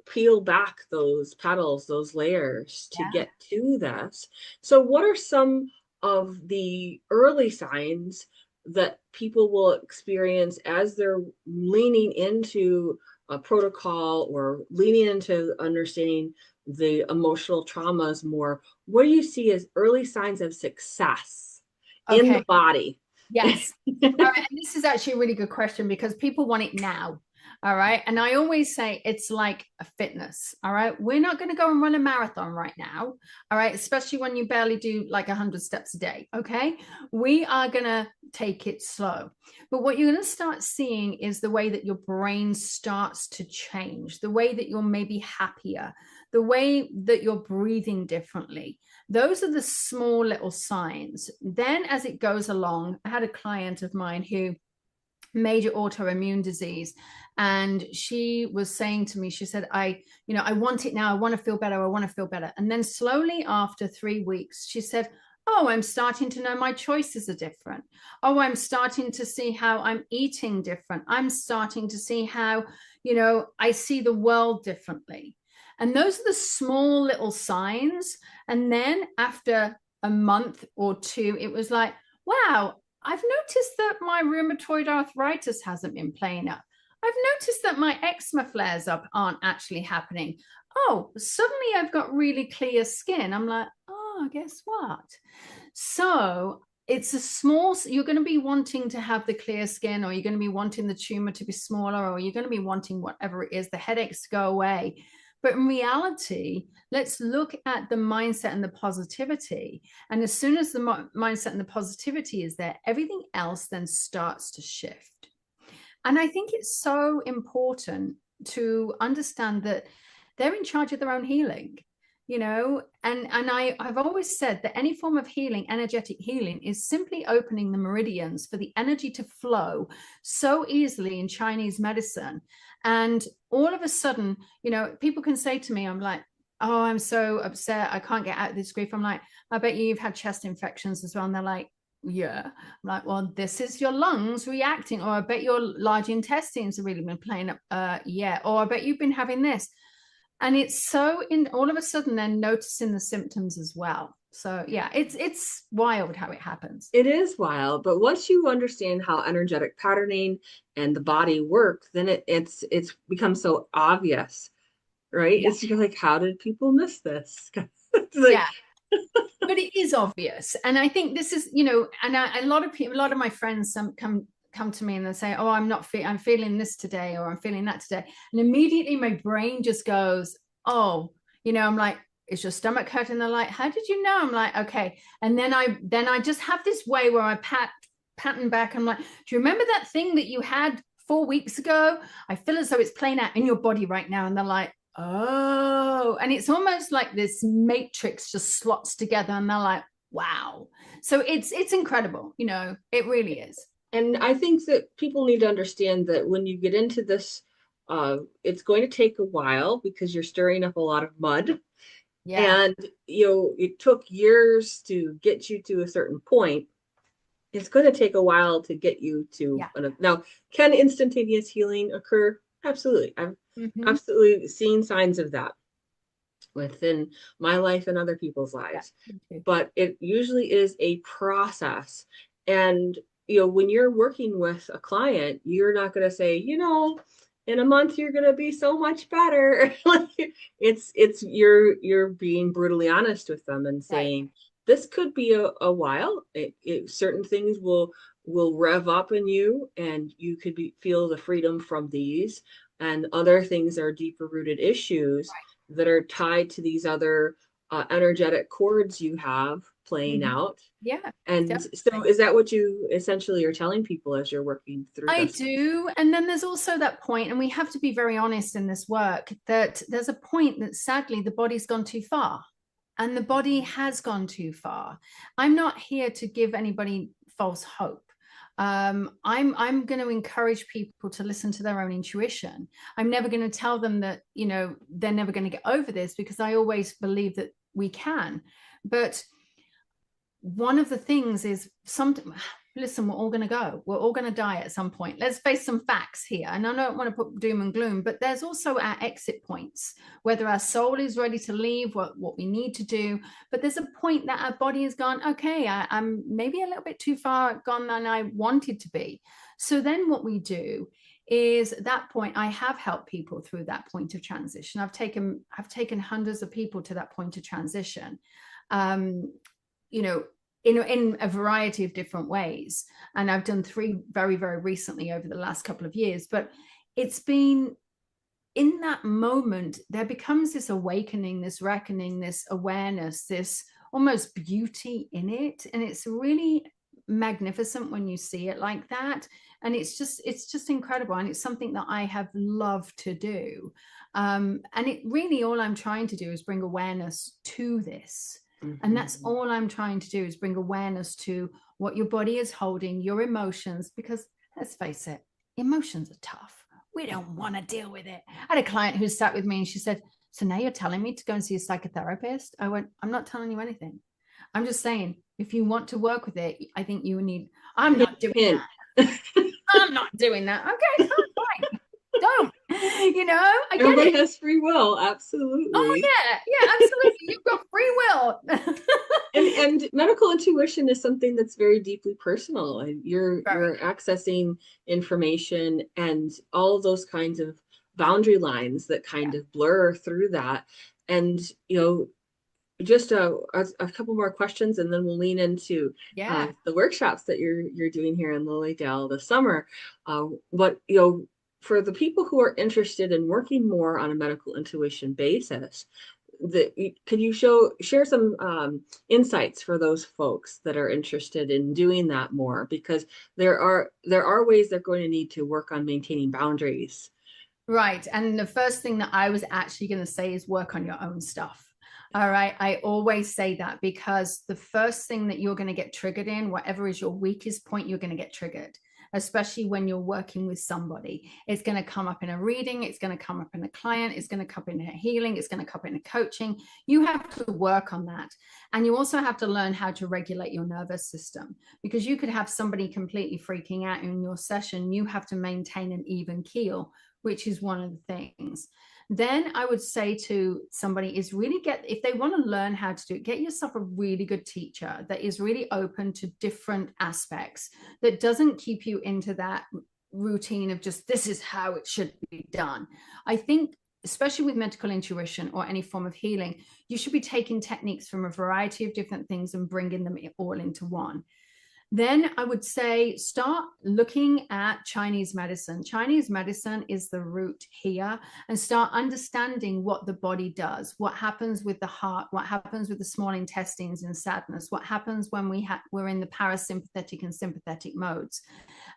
peel back those petals, those layers to Yeah. get to this. So, what are some of the early signs that people will experience as they're leaning into a protocol or leaning into understanding the emotional traumas more? What do you see as early signs of success in the Okay. body? Yes. All right. And this is actually a really good question because people want it now. All right. And I always say it's like a fitness. All right. We're not going to go and run a marathon right now. All right. Especially when you barely do like 100 steps a day. Okay. We are going to take it slow. But what you're going to start seeing is the way that your brain starts to change, the way that you're maybe happier, the way that you're breathing differently. Those are the small little signs. Then, as it goes along, I had a client of mine who major autoimmune disease, and she was saying to me, she said, I want it now, I want to feel better, I want to feel better. And then slowly after 3 weeks she said, oh, I'm starting to know my choices are different. Oh, I'm starting to see how I'm eating different. I'm starting to see how, I see the world differently. And those are the small little signs. And then after a month or two, it was like, wow, I've noticed that my rheumatoid arthritis hasn't been playing up. I've noticed that my eczema flares up aren't actually happening. Oh, suddenly I've got really clear skin. I'm like, oh, guess what? So it's a small, you're going to be wanting to have the clear skin, or you're going to be wanting the tumor to be smaller, or you're going to be wanting whatever it is, the headaches to go away. But in reality, let's look at the mindset and the positivity. And as soon as the mindset and the positivity is there, everything else then starts to shift. And I think it's so important to understand that they're in charge of their own healing, I've always said that any form of healing, energetic healing, is simply opening the meridians for the energy to flow so easily in Chinese medicine. And all of a sudden, people can say to me, I'm like, oh, I'm so upset, I can't get out of this grief. I'm like, I bet you've had chest infections as well. And they're like, yeah. I'm like, well, this is your lungs reacting, or I bet your large intestines have really been playing up. Yeah. Or I bet you've been having this. And it's so in all of a sudden they're noticing the symptoms as well. So yeah, it's wild how it happens. It is wild, but once you understand how energetic patterning and the body work, then it's become so obvious, right? Yeah. It's you're like, how did people miss this? It's like, Yeah. But it is obvious. And I think this is, a lot of people, a lot of my friends come to me and they say, oh, I'm feeling this today, or I'm feeling that today. And immediately my brain just goes, oh, I'm like, is your stomach hurting? They're like, how did you know? I'm like, okay. And then I just have this way where I pattern back. I'm like, do you remember that thing that you had 4 weeks ago? I feel as though it's playing out in your body right now. And they're like, oh, and it's almost like this matrix just slots together, and they're like, wow. So it's incredible, it really is. and I think that people need to understand that when you get into this, it's going to take a while because you're stirring up a lot of mud. Yeah. And it took years to get you to a certain point. It's going to take a while to get you to Yeah. now. Can instantaneous healing occur? Absolutely. I've Mm-hmm. absolutely seen signs of that within my life and other people's Yeah. lives, Okay. but it usually is a process. And when you're working with a client, you're not going to say, in a month you're going to be so much better. Like, it's you're being brutally honest with them and Right. saying this could be a while. Certain things will rev up in you, and you could feel the freedom from these, and other things are deeper rooted issues that are tied to these other energetic chords you have playing Mhm. out. Yeah, And so definitely. is that what you essentially are telling people as you're working through I this? do. And then there's also that point, and we have to be very honest in this work, that there's a point that sadly the body's gone too far. And the body has gone too far. I'm not here to give anybody false hope. I'm going to encourage people to listen to their own intuition. I'm never going to tell them that, you know, they're never going to get over this, because I always believe that we can. But one of the things is listen, we're all going to go, we're all going to die at some point. Let's face some facts here, and I don't want to put doom and gloom, but there's also our exit points, whether our soul is ready to leave, what we need to do. But there's a point that our body has gone, okay, I'm maybe a little bit too far gone than I wanted to be. So then what we do is, at that point, I have helped people through that point of transition. I've taken hundreds of people to that point of transition, you know, in a variety of different ways. And I've done 3 very, very recently over the last couple of years. But it's been in that moment, there becomes this awakening, this reckoning, this awareness, this almost beauty in it. And it's really magnificent when you see it like that. And it's just incredible. And it's something that I have loved to do. And it really, all I'm trying to do is bring awareness to this. And that's Mm-hmm. all I'm trying to do, is bring awareness to what your body is holding, your emotions, because let's face it, emotions are tough. We don't want to deal with it. I had a client who sat with me and she said, so now you're telling me to go and see a psychotherapist? I went, I'm not telling you anything. I'm just saying, if you want to work with it, I think you need, I'm Hint, not doing hint. that. I'm not doing that. Okay, fine. Don't. I get Everybody it. has free will, Oh absolutely. yeah, yeah, absolutely. You've got free will. And medical intuition is something that's very deeply personal. And Very. you're accessing information and all of those kinds of boundary lines that Yeah. kind of blur through that. And just a couple more questions, and then we'll lean into Yeah. the workshops that you're doing here in Lilydale this summer. What for the people who are interested in working more on a medical intuition basis, could you share some insights for those folks that are interested in doing that more? Because there are ways they're going to need to work on maintaining boundaries. Right. And the first thing that I was actually going to say is work on your own stuff. All right. I always say that, because the first thing that you're going to get triggered in, whatever is your weakest point, you're going to get triggered, especially when you're working with somebody. It's going to come up in a reading. It's going to come up in a client. It's going to come up in a healing. It's going to come up in a coaching. You have to work on that. And you also have to learn how to regulate your nervous system, because you could have somebody completely freaking out in your session. You have to maintain an even keel, which is one of the things. Then I would say to somebody is really if they want to learn how to do it, get yourself a really good teacher that is really open to different aspects, that doesn't keep you into that routine of just, this is how it should be done. I think, especially with medical intuition or any form of healing, you should be taking techniques from a variety of different things and bringing them all into one. Then I would say start looking at Chinese medicine. Chinese medicine is the root here, and start understanding what the body does, what happens with the heart, what happens with the small intestines in sadness, what happens when we're in the parasympathetic and sympathetic modes,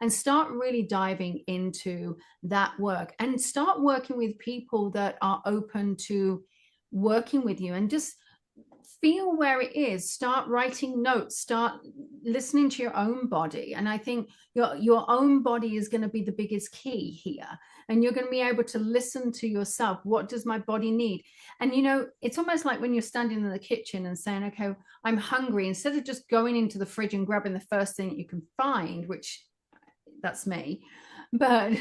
and start really diving into that work, and start working with people that are open to working with you, and just feel where it is. Start writing notes, start listening to your own body. And I think your own body is going to be the biggest key here, and you're going to be able to listen to yourself. What does my body need? And it's almost like when you're standing in the kitchen and saying, okay, I'm hungry, instead of just going into the fridge and grabbing the first thing that you can find, which that's me. But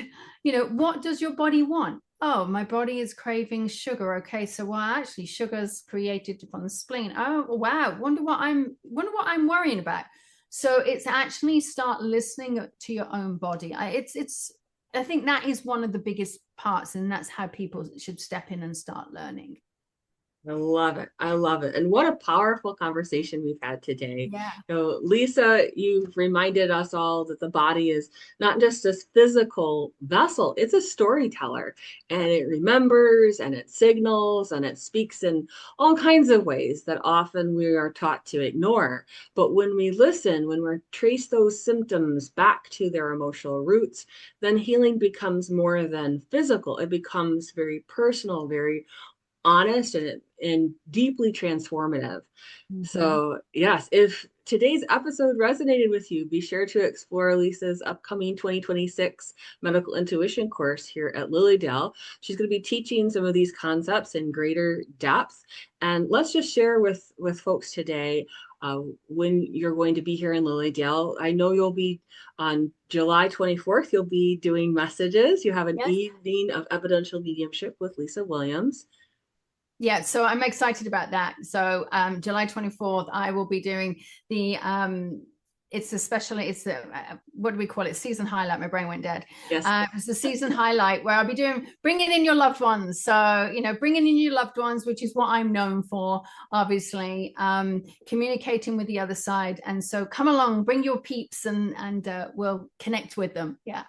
what does your body want? Oh, my body is craving sugar. Okay, so well, actually, sugar's created from the spleen. Oh, wow. Wonder what I'm worrying about. So it's actually start listening to your own body. I think that is one of the biggest parts, and that's how people should step in and start learning. I love it. I love it. And what a powerful conversation we've had today. Yeah. Lisa, you've reminded us all that the body is not just this physical vessel, it's a storyteller, and it remembers and it signals and it speaks in all kinds of ways that often we are taught to ignore. But when we listen, when we trace those symptoms back to their emotional roots, then healing becomes more than physical. It becomes very personal, very honest, and deeply transformative. Mhm. So, yes, if today's episode resonated with you, be sure to explore Lisa's upcoming 2026 medical intuition course here at Lilydale. She's going to be teaching some of these concepts in greater depth. And let's just share with folks today when you're going to be here in Lilydale. I know you'll be on July 24th, you'll be doing messages. You have an Yes. evening of evidential mediumship with Lisa Williams. Yeah, so I'm excited about that. So July 24th, I will be doing the it's especially it's the what do we call it, season highlight. My brain went dead. Yes. It's the season highlight where I'll be doing bringing in your loved ones. So bringing in your loved ones, which is what I'm known for, obviously. Communicating with the other side. And so come along, bring your peeps, and we'll connect with them. Yeah.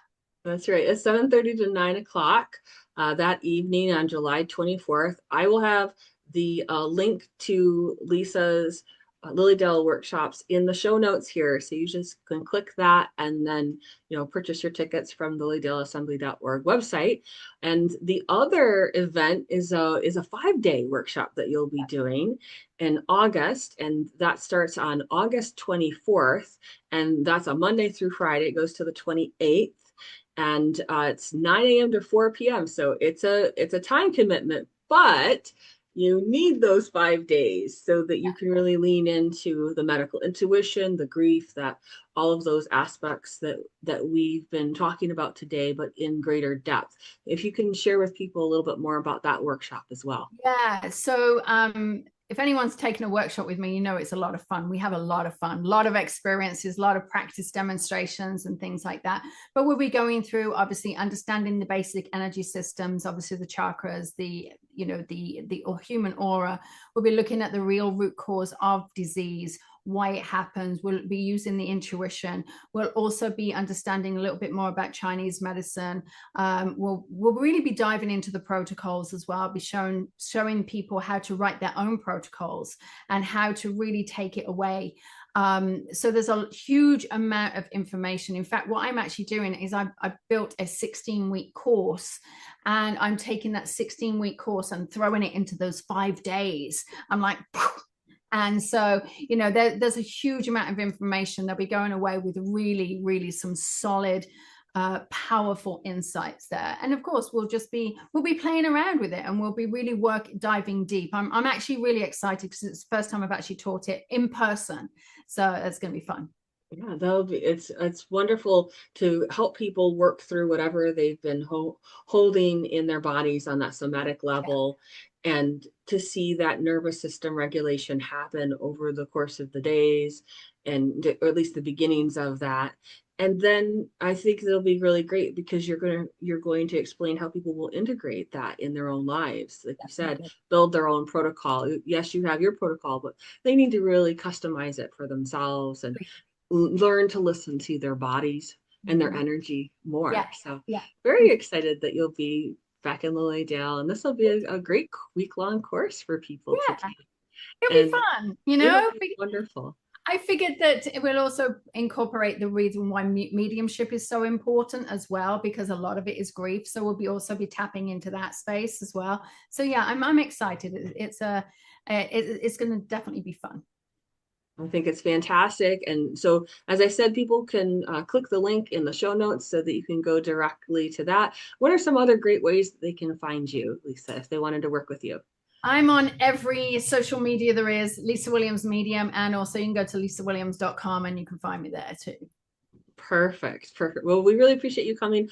That's right. It's 7:30 to 9 o'clock that evening on July 24th. I will have the link to Lisa's Lilydale workshops in the show notes here. So you just can click that and then, purchase your tickets from the LilydaleAssembly.org website. And the other event is a 5-day workshop that you'll be doing in August. And that starts on August 24th. And that's a Monday through Friday. It goes to the 28th, and it's 9 a.m. to 4 p.m. So it's a time commitment, but you need those 5 days so that you can really lean into the medical intuition, the grief, that all of those aspects that we've been talking about today, but in greater depth. If you can share with people a little bit more about that workshop as well. Yeah. So if anyone's taken a workshop with me, it's a lot of fun. We have a lot of fun, a lot of experiences, a lot of practice demonstrations and things like that. But we'll be going through obviously understanding the basic energy systems, obviously the chakras, the human aura. We'll be looking at the real root cause of disease, why it happens. We'll be using the intuition. We'll also be understanding a little bit more about Chinese medicine. We'll really be diving into the protocols as well. I'll be showing people how to write their own protocols and how to really take it away. So there's a huge amount of information. In fact, what I'm actually doing is I've built a 16-week course, and I'm taking that 16-week course and throwing it into those 5 days. I'm like, and so, there's a huge amount of information. They'll be going away with really, really some solid, powerful insights there. And of course, we'll be playing around with it, and we'll be really diving deep. I'm actually really excited because it's the first time I've actually taught it in person. So it's going to be fun. Yeah, it's wonderful to help people work through whatever they've been holding in their bodies on that somatic Yeah. level, and to see that nervous system regulation happen over the course of the days, or at least the beginnings of that. And then I think it'll be really great because you're going to explain how people will integrate that in their own lives. Like you said, build their own protocol. Yes, you have your protocol, but they need to really customize it for themselves and learn to listen to their bodies and their energy Yeah. more. So Yeah. very excited that you'll be back in Lilydale, and this will be a great week-long course for people to Yeah. take. It'll be And fun, it'll be wonderful. I figured that it will also incorporate the reason why mediumship is so important as well, because a lot of it is grief. So we'll also be tapping into that space as well. So yeah, I'm excited. It's going to definitely be fun. I think it's fantastic. And so, as I said, people can click the link in the show notes so that you can go directly to that. What are some other great ways that they can find you, Lisa, if they wanted to work with you? I'm on every social media there is, Lisa Williams Medium, and also you can go to lisawilliams.com and you can find me there too. Perfect. Perfect. Well, we really appreciate you coming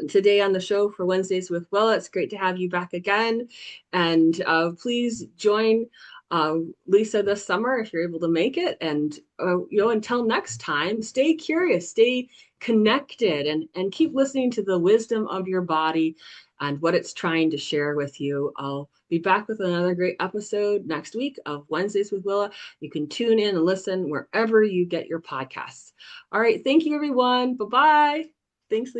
today on the show for Wednesdays with Willa. It's great to have you back again. And please join Lisa this summer if you're able to make it. And, until next time, stay curious, stay connected, and keep listening to the wisdom of your body and what it's trying to share with you. I'll be back with another great episode next week of Wednesdays with Willa. You can tune in and listen wherever you get your podcasts. All right. Thank you, everyone. Bye-bye. Thanks, Lisa.